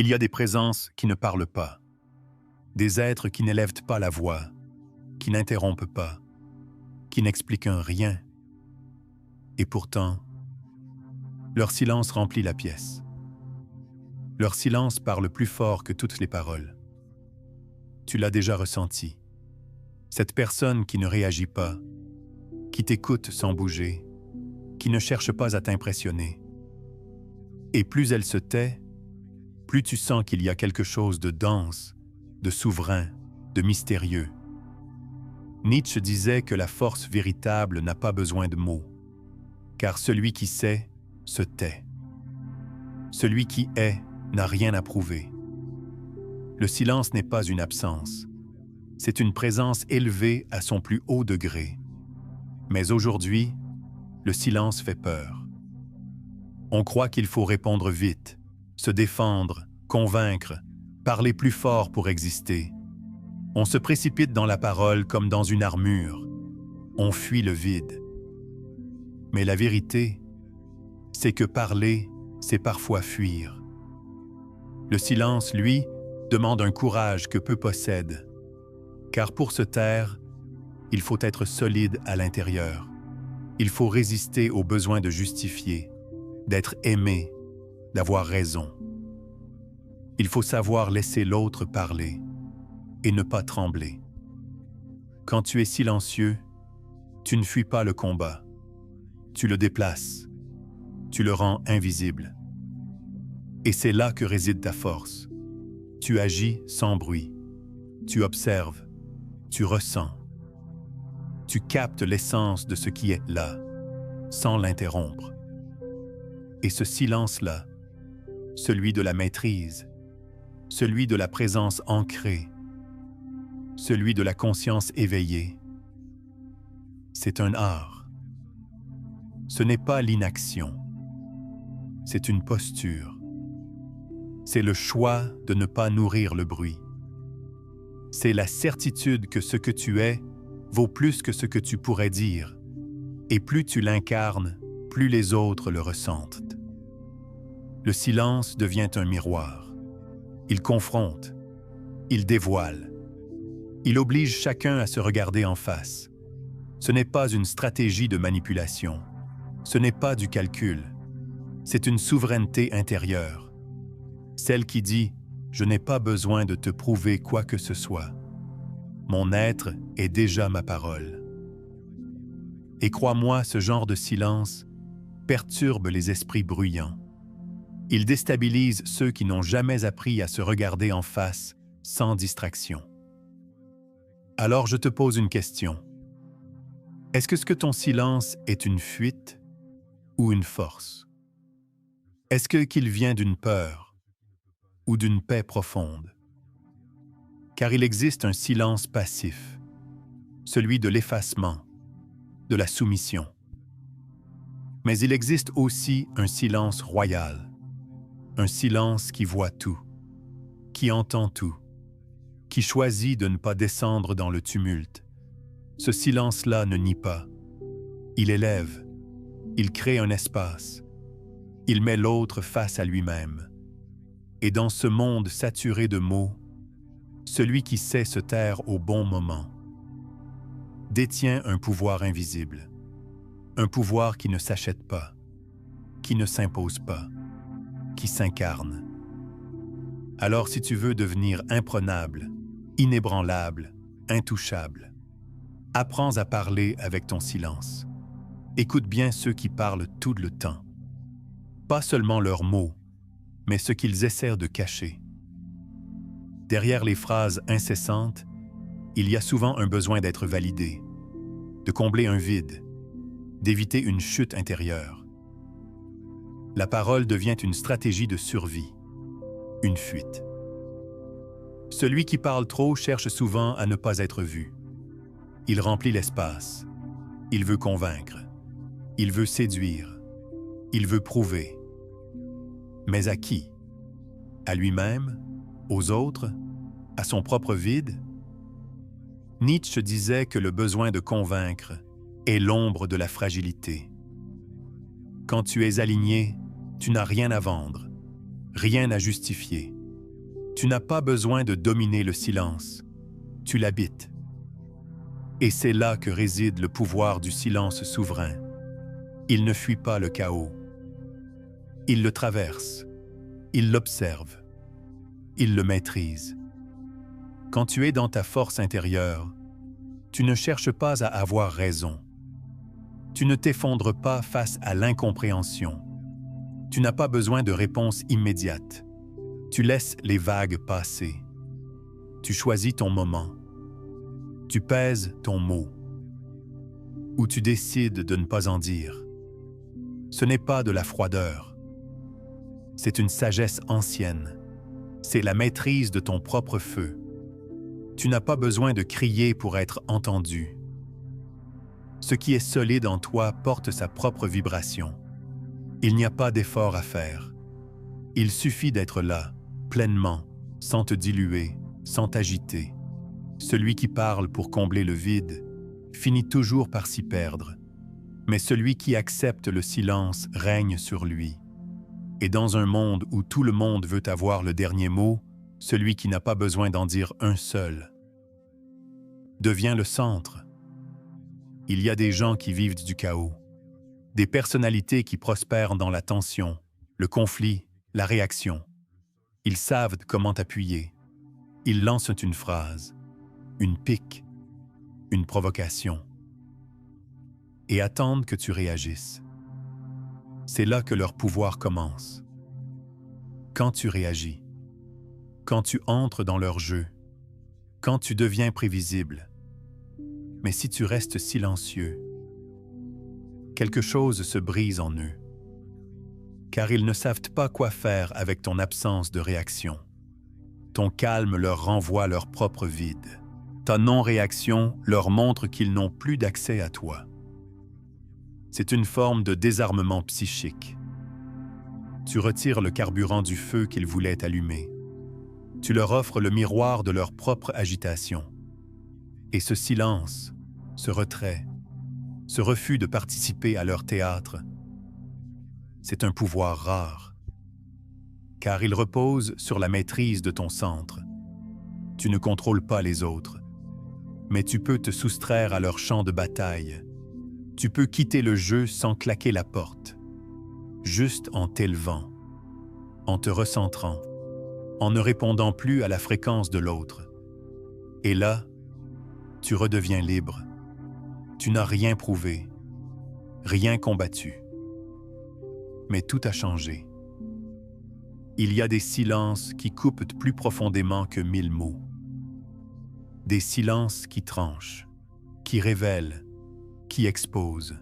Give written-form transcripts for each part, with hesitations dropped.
Il y a des présences qui ne parlent pas, des êtres qui n'élèvent pas la voix, qui n'interrompent pas, qui n'expliquent rien. Et pourtant, leur silence remplit la pièce. Leur silence parle plus fort que toutes les paroles. Tu l'as déjà ressenti. Cette personne qui ne réagit pas, qui t'écoute sans bouger, qui ne cherche pas à t'impressionner. Et plus elle se tait, plus tu sens qu'il y a quelque chose de dense, de souverain, de mystérieux. Nietzsche disait que la force véritable n'a pas besoin de mots, car celui qui sait se tait. Celui qui est n'a rien à prouver. Le silence n'est pas une absence, c'est une présence élevée à son plus haut degré. Mais aujourd'hui, le silence fait peur. On croit qu'il faut répondre vite, se défendre, convaincre, parler plus fort pour exister. On se précipite dans la parole comme dans une armure. On fuit le vide. Mais la vérité, c'est que parler, c'est parfois fuir. Le silence, lui, demande un courage que peu possèdent. Car pour se taire, il faut être solide à l'intérieur. Il faut résister au besoin de justifier, d'être aimé, d'avoir raison. Il faut savoir laisser l'autre parler et ne pas trembler. Quand tu es silencieux, tu ne fuis pas le combat. Tu le déplaces. Tu le rends invisible. Et c'est là que réside ta force. Tu agis sans bruit. Tu observes. Tu ressens. Tu captes l'essence de ce qui est là, sans l'interrompre. Et ce silence-là, celui de la maîtrise, celui de la présence ancrée, celui de la conscience éveillée, c'est un art. Ce n'est pas l'inaction, c'est une posture. C'est le choix de ne pas nourrir le bruit. C'est la certitude que ce que tu es vaut plus que ce que tu pourrais dire, et plus tu l'incarnes, plus les autres le ressentent. Le silence devient un miroir. Il confronte, il dévoile. Il oblige chacun à se regarder en face. Ce n'est pas une stratégie de manipulation. Ce n'est pas du calcul. C'est une souveraineté intérieure. Celle qui dit « Je n'ai pas besoin de te prouver quoi que ce soit. Mon être est déjà ma parole. » Et crois-moi, ce genre de silence perturbe les esprits bruyants. Il déstabilise ceux qui n'ont jamais appris à se regarder en face sans distraction. Alors je te pose une question. Est-ce que ton silence est une fuite ou une force? Est-ce qu'il vient d'une peur ou d'une paix profonde? Car il existe un silence passif, celui de l'effacement, de la soumission. Mais il existe aussi un silence royal, un silence qui voit tout, qui entend tout, qui choisit de ne pas descendre dans le tumulte. Ce silence-là ne nie pas. Il élève, il crée un espace, il met l'autre face à lui-même. Et dans ce monde saturé de mots, celui qui sait se taire au bon moment détient un pouvoir invisible, un pouvoir qui ne s'achète pas, qui ne s'impose pas, qui s'incarne. Alors si tu veux devenir imprenable, inébranlable, intouchable, apprends à parler avec ton silence. Écoute bien ceux qui parlent tout le temps. Pas seulement leurs mots, mais ce qu'ils essaient de cacher. Derrière les phrases incessantes, il y a souvent un besoin d'être validé, de combler un vide, d'éviter une chute intérieure. La parole devient une stratégie de survie, une fuite. Celui qui parle trop cherche souvent à ne pas être vu. Il remplit l'espace. Il veut convaincre. Il veut séduire. Il veut prouver. Mais à qui? À lui-même? Aux autres? À son propre vide? Nietzsche disait que le besoin de convaincre est l'ombre de la fragilité. Quand tu es aligné, tu n'as rien à vendre, rien à justifier. Tu n'as pas besoin de dominer le silence, tu l'habites. Et c'est là que réside le pouvoir du silence souverain. Il ne fuit pas le chaos. Il le traverse, il l'observe, il le maîtrise. Quand tu es dans ta force intérieure, tu ne cherches pas à avoir raison. Tu ne t'effondres pas face à l'incompréhension. Tu n'as pas besoin de réponse immédiate. Tu laisses les vagues passer. Tu choisis ton moment. Tu pèses ton mot. Ou tu décides de ne pas en dire. Ce n'est pas de la froideur. C'est une sagesse ancienne. C'est la maîtrise de ton propre feu. Tu n'as pas besoin de crier pour être entendu. Ce qui est solide en toi porte sa propre vibration. Il n'y a pas d'effort à faire. Il suffit d'être là, pleinement, sans te diluer, sans t'agiter. Celui qui parle pour combler le vide finit toujours par s'y perdre. Mais celui qui accepte le silence règne sur lui. Et dans un monde où tout le monde veut avoir le dernier mot, celui qui n'a pas besoin d'en dire un seul devient le centre. Il y a des gens qui vivent du chaos, des personnalités qui prospèrent dans la tension, le conflit, la réaction. Ils savent comment appuyer. Ils lancent une phrase, une pique, une provocation, et attendent que tu réagisses. C'est là que leur pouvoir commence. Quand tu réagis, quand tu entres dans leur jeu, quand tu deviens prévisible. Mais si tu restes silencieux, quelque chose se brise en eux, car ils ne savent pas quoi faire avec ton absence de réaction. Ton calme leur renvoie leur propre vide. Ta non-réaction leur montre qu'ils n'ont plus d'accès à toi. C'est une forme de désarmement psychique. Tu retires le carburant du feu qu'ils voulaient allumer. Tu leur offres le miroir de leur propre agitation. Et ce silence, ce retrait, ce refus de participer à leur théâtre, c'est un pouvoir rare, car il repose sur la maîtrise de ton centre. Tu ne contrôles pas les autres, mais tu peux te soustraire à leur champ de bataille. Tu peux quitter le jeu sans claquer la porte, juste en t'élevant, en te recentrant, en ne répondant plus à la fréquence de l'autre. Et là, tu redeviens libre. Tu n'as rien prouvé, rien combattu. Mais tout a changé. Il y a des silences qui coupent plus profondément que 1000 mots. Des silences qui tranchent, qui révèlent, qui exposent.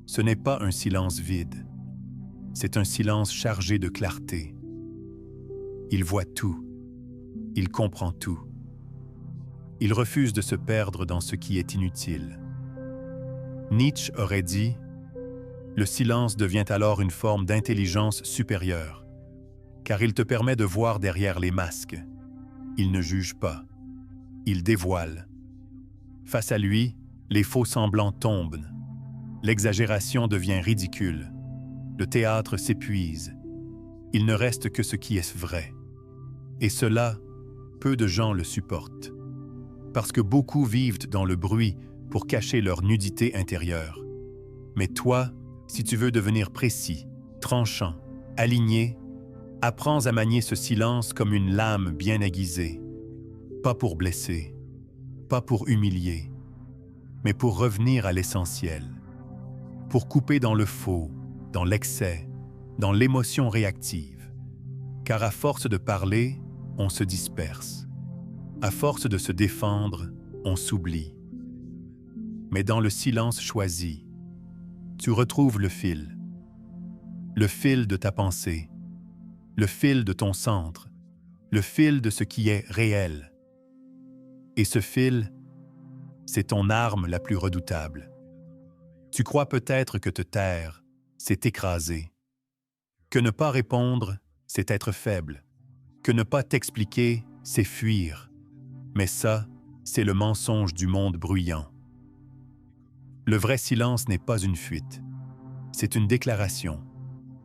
Ce n'est pas un silence vide, c'est un silence chargé de clarté. Il voit tout, il comprend tout. Il refuse de se perdre dans ce qui est inutile. Nietzsche aurait dit « Le silence devient alors une forme d'intelligence supérieure, car il te permet de voir derrière les masques. Il ne juge pas, il dévoile. Face à lui, les faux semblants tombent. L'exagération devient ridicule. Le théâtre s'épuise. Il ne reste que ce qui est vrai. Et cela, peu de gens le supportent. Parce que beaucoup vivent dans le bruit pour cacher leur nudité intérieure. Mais toi, si tu veux devenir précis, tranchant, aligné, apprends à manier ce silence comme une lame bien aiguisée. Pas pour blesser, pas pour humilier, mais pour revenir à l'essentiel. Pour couper dans le faux, dans l'excès, dans l'émotion réactive. Car à force de parler, on se disperse. À force de se défendre, on s'oublie. Mais dans le silence choisi, tu retrouves le fil de ta pensée, le fil de ton centre, le fil de ce qui est réel. Et ce fil, c'est ton arme la plus redoutable. Tu crois peut-être que te taire, c'est t'écraser, que ne pas répondre, c'est être faible, que ne pas t'expliquer, c'est fuir. Mais ça, c'est le mensonge du monde bruyant. Le vrai silence n'est pas une fuite. C'est une déclaration,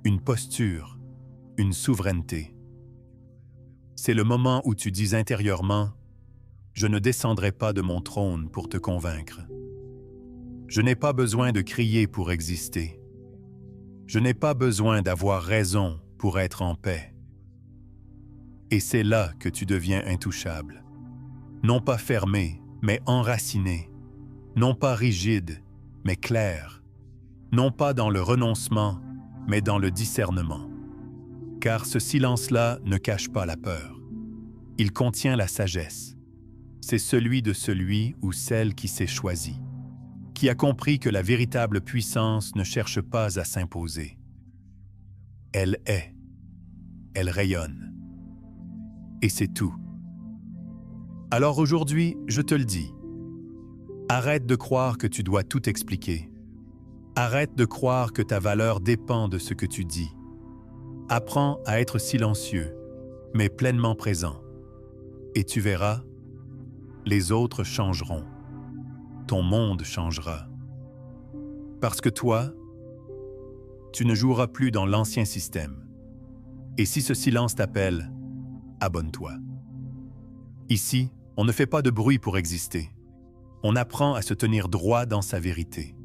une posture, une souveraineté. C'est le moment où tu dis intérieurement « Je ne descendrai pas de mon trône pour te convaincre. Je n'ai pas besoin de crier pour exister. Je n'ai pas besoin d'avoir raison pour être en paix. » Et c'est là que tu deviens intouchable. Non pas fermé, mais enraciné. Non pas rigide, mais clair. Non pas dans le renoncement, mais dans le discernement. Car ce silence-là ne cache pas la peur. Il contient la sagesse. C'est celui de celui ou celle qui s'est choisi, qui a compris que la véritable puissance ne cherche pas à s'imposer. Elle est. Elle rayonne. Et c'est tout. Alors aujourd'hui, je te le dis. Arrête de croire que tu dois tout expliquer. Arrête de croire que ta valeur dépend de ce que tu dis. Apprends à être silencieux, mais pleinement présent. Et tu verras, les autres changeront. Ton monde changera. Parce que toi, tu ne joueras plus dans l'ancien système. Et si ce silence t'appelle, abonne-toi. Ici, on ne fait pas de bruit pour exister. On apprend à se tenir droit dans sa vérité.